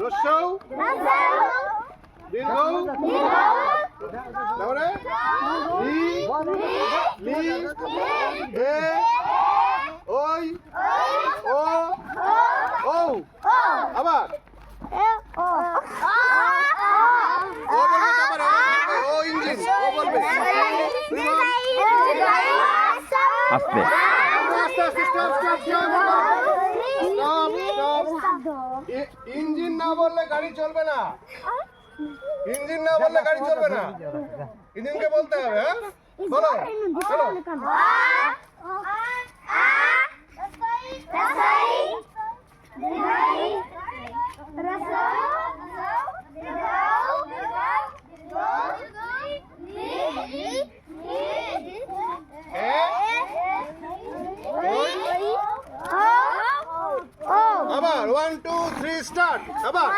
রস্যৌ দীর্ঘ তারপরে লি লি হে ওই ও ও আবার ও বলবে তারপরে ও ইঞ্জিন ও বলবে আস্তে আস্তে আস্তে স্টপ স্টপ স্টপ ইঞ্জিন না বললে গাড়ি চলবে না ইঞ্জিন না বললে গাড়ি চলবে না ইঞ্জিনকে বলতে হবে হ্যাঁ বলো চলো আবার 1 2 3 স্টার্ট আবার